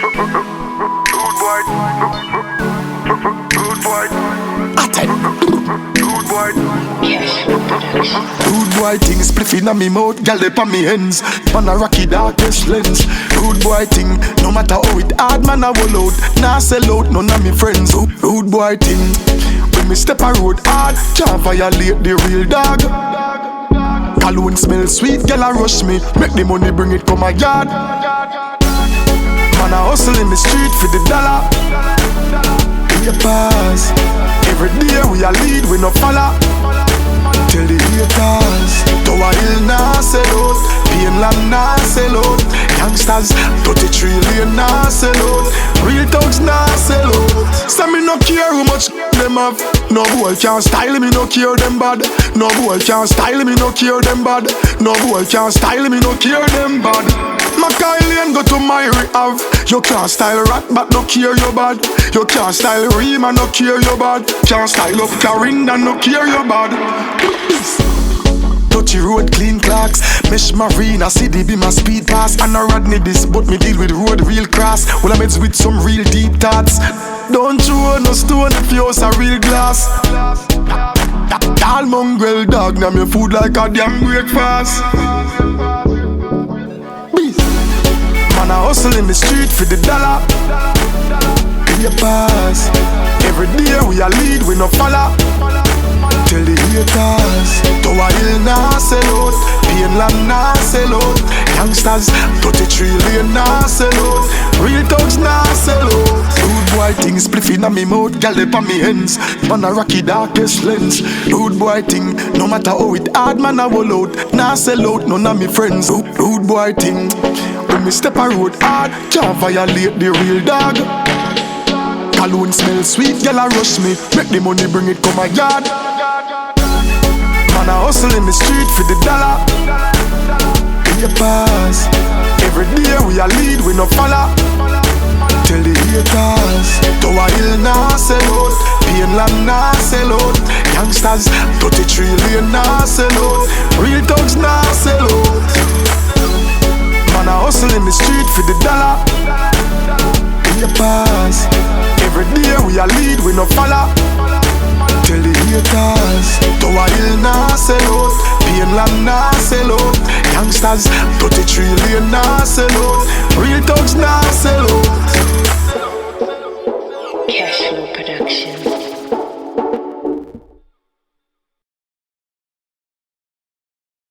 Rude boy. Rude boy. Rude boy. Rude boy thing spliff inna me mouth, gal dey pa me hands. Man a rocky darkest lens. Rude boy thing, no matter how it hard, man I will out. Nah sell out, none of me friends. Rude boy thing, when me step a road hard, can't violate the real dog. Cologne smell sweet, gal a rush me, make the money bring it come a yard. Man a hustle in the street for the dollar. In your past, every day we a lead, we no follow. Tell the haters, Tower Hill nah sell out, Painland nah sell out, gangsters 33 lane nah sell out, real thugs nah sell out. So me no care how much them have. No boy can style me, no care them bad. No boy can style me, no care them bad. No boy can style me, no care them bad. Mackay Lane go to my rehab. You can't style rat but no care you bad. You can't style Rima, no care you bad. Can't style up Carinda, no care you bad. Touchy road, clean clocks, mesh marine, I see the be my speed pass. And I Rodney this, but me deal with road real cross. Well I meds with some real deep thoughts. Don't throw no stone if you a real glass. Tall mongrel dog, now me food like a damn breakfast. Man a hustle in the street for the dollar. In your pass, every day we a lead, we no follow. Tell the haters, Tower Hill nah sell out, Painland nah sell out, gangsters 33 lane nah sell out, real thugs nah sell out. Rude boy thing spliff inna me mouth, gal dey pa me hands. Man a rocky darkest lens. Rude boy thing, no matter how it hard, man I will out. Nah sell out, none of me friends. Rude boy thing, when me step a road hard, can't violate the real dog. Cologne smell sweet, gal a rush me, make the money bring it come a yard. Man a hustle in the street for the dollar. In your past, every day we a lead, we no follow. Tell the haters, Tower Hill nah sell out, Painland nah sell out, gangsters 33 lane nah sell out, real thugs nah sell out. Man a hustle in the street for the dollar. In your past, every day we a lead, we no follow. Tell the haters, Tower Hill nah sell out, Painland nah sell out, gangsters 33 lane nah sell out, real thugs nah sell out. Cashflow production.